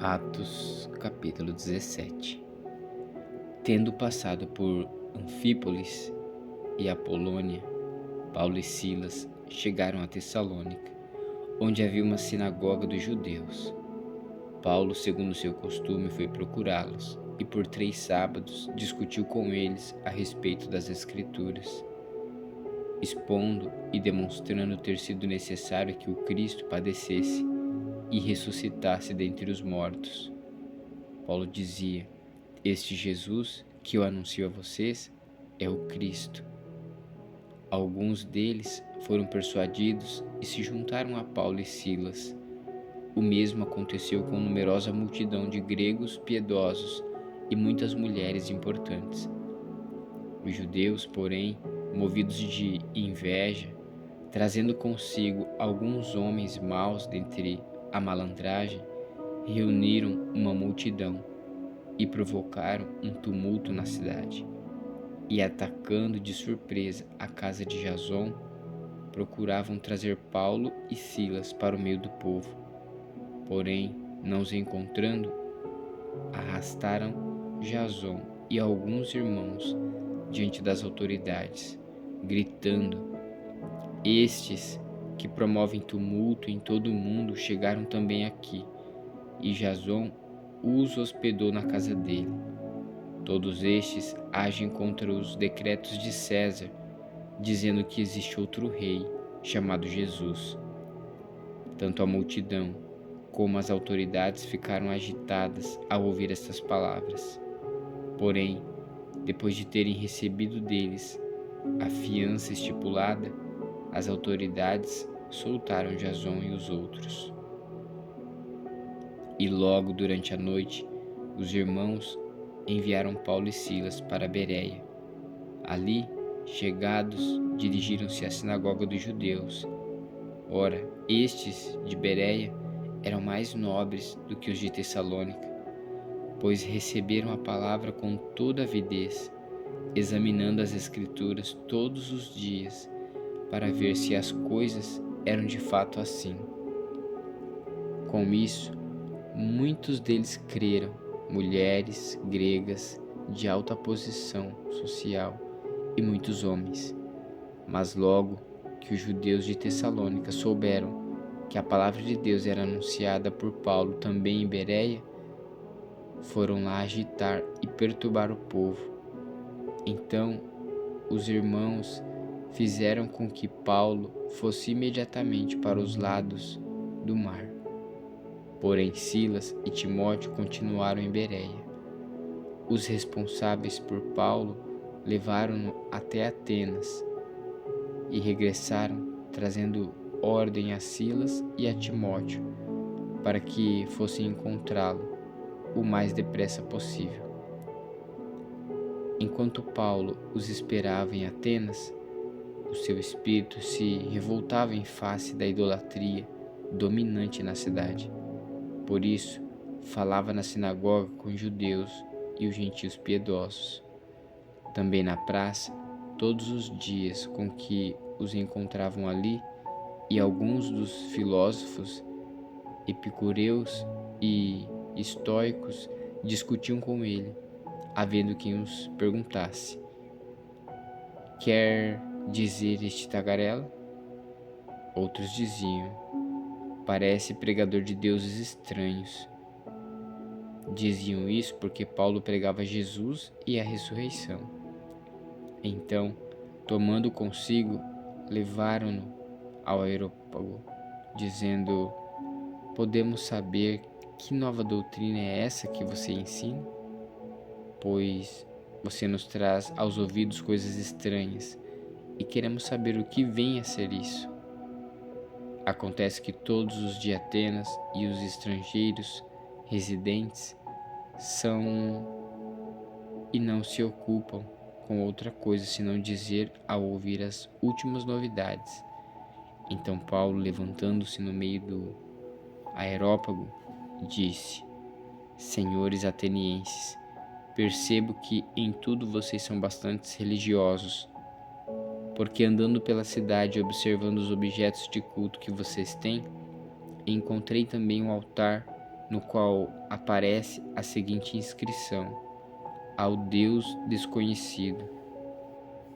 Atos, capítulo 17. Tendo passado por Anfípolis e Apolônia, Paulo e Silas chegaram a Tessalônica, onde havia uma sinagoga dos judeus. Paulo, segundo seu costume, foi procurá-los e por 3 sábados discutiu com eles a respeito das Escrituras, expondo e demonstrando ter sido necessário que o Cristo padecesse e ressuscitasse dentre os mortos. Paulo dizia: Este Jesus que eu anuncio a vocês é o Cristo. Alguns deles foram persuadidos e se juntaram a Paulo e Silas. O mesmo aconteceu com numerosa multidão de gregos piedosos e muitas mulheres importantes. Os judeus, porém, movidos de inveja, trazendo consigo alguns homens maus dentre a malandragem, reuniram uma multidão e provocaram um tumulto na cidade. E atacando de surpresa a casa de Jason, procuravam trazer Paulo e Silas para o meio do povo. Porém, não os encontrando, arrastaram Jason e alguns irmãos diante das autoridades, gritando: Estes que promovem tumulto em todo o mundo chegaram também aqui, e Jason os hospedou na casa dele. Todos estes agem contra os decretos de César, dizendo que existe outro rei, chamado Jesus. Tanto a multidão como as autoridades ficaram agitadas ao ouvir estas palavras. Porém, depois de terem recebido deles a fiança estipulada, as autoridades soltaram Jason e os outros. E logo durante a noite, os irmãos enviaram Paulo e Silas para Bereia. Ali, chegados, dirigiram-se à sinagoga dos judeus. Ora, estes de Bereia eram mais nobres do que os de Tessalônica, pois receberam a palavra com toda avidez, examinando as Escrituras todos os dias, para ver se as coisas eram de fato assim. Com isso, muitos deles creram, mulheres gregas de alta posição social e muitos homens. Mas logo que os judeus de Tessalônica souberam que a palavra de Deus era anunciada por Paulo também em Bereia, foram lá agitar e perturbar o povo. Então, os irmãos fizeram com que Paulo fosse imediatamente para os lados do mar. Porém, Silas e Timóteo continuaram em Bereia. Os responsáveis por Paulo levaram-no até Atenas e regressaram, trazendo ordem a Silas e a Timóteo para que fossem encontrá-lo o mais depressa possível. Enquanto Paulo os esperava em Atenas, o seu espírito se revoltava em face da idolatria dominante na cidade. Por isso, falava na sinagoga com os judeus e os gentios piedosos. Também na praça, todos os dias com que os encontravam ali, e alguns dos filósofos epicureus e estoicos discutiam com ele, havendo quem os perguntasse: Quer dizer este tagarela? Outros diziam: Parece pregador de deuses estranhos. Diziam isso porque Paulo pregava Jesus e a ressurreição. Então, tomando consigo, levaram-no ao Areópago, dizendo: Podemos saber que nova doutrina é essa que você ensina? Pois você nos traz aos ouvidos coisas estranhas e queremos saber o que vem a ser isso. Acontece que todos os de Atenas e os estrangeiros residentes são e não se ocupam com outra coisa senão dizer ao ouvir as últimas novidades. Então Paulo, levantando-se no meio do Areópago, disse: Senhores atenienses, percebo que em tudo vocês são bastante religiosos, porque andando pela cidade e observando os objetos de culto que vocês têm, encontrei também um altar no qual aparece a seguinte inscrição: ao Deus desconhecido,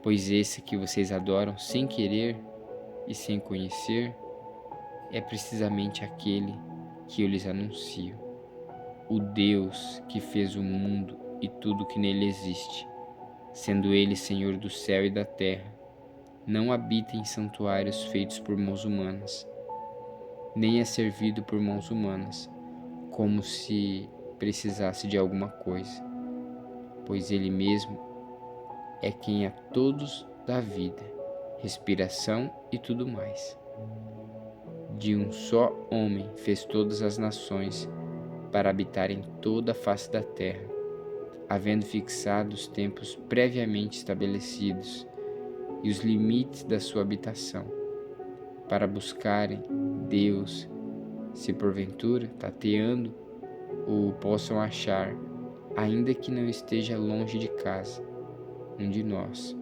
pois esse que vocês adoram sem querer e sem conhecer é precisamente aquele que eu lhes anuncio, o Deus que fez o mundo e tudo que nele existe, sendo ele Senhor do céu e da terra. Não habita em santuários feitos por mãos humanas, nem é servido por mãos humanas, como se precisasse de alguma coisa, pois ele mesmo é quem a todos dá vida, respiração e tudo mais. De um só homem fez todas as nações para habitar em toda a face da terra, havendo fixado os tempos previamente estabelecidos e os limites da sua habitação, para buscarem Deus, se porventura, tateando, o possam achar, ainda que não esteja longe de casa, um de nós.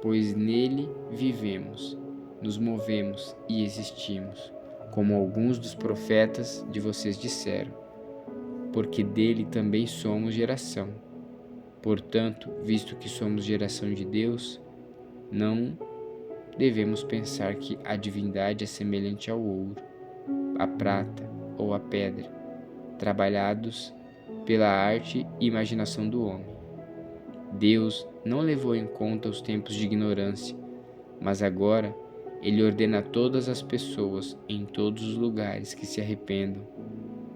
Pois nele vivemos, nos movemos e existimos, como alguns dos profetas de vocês disseram, porque dele também somos geração. Portanto, visto que somos geração de Deus, não devemos pensar que a divindade é semelhante ao ouro, à prata ou à pedra, trabalhados pela arte e imaginação do homem. Deus não levou em conta os tempos de ignorância, mas agora Ele ordena a todas as pessoas em todos os lugares que se arrependam,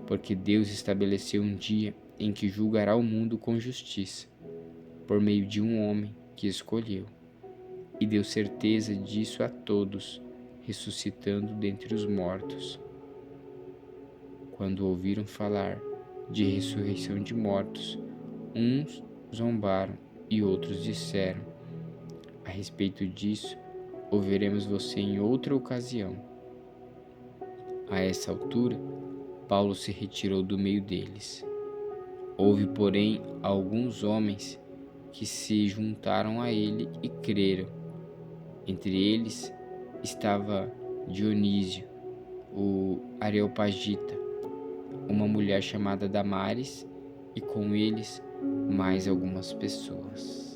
porque Deus estabeleceu um dia em que julgará o mundo com justiça, por meio de um homem que escolheu, e deu certeza disso a todos, ressuscitando dentre os mortos. Quando ouviram falar de ressurreição de mortos, uns zombaram e outros disseram: a respeito disso, ouviremos você em outra ocasião. A essa altura, Paulo se retirou do meio deles. Houve, porém, alguns homens que se juntaram a ele e creram. Entre eles estava Dionísio, o Areopagita, uma mulher chamada Damares, e com eles mais algumas pessoas.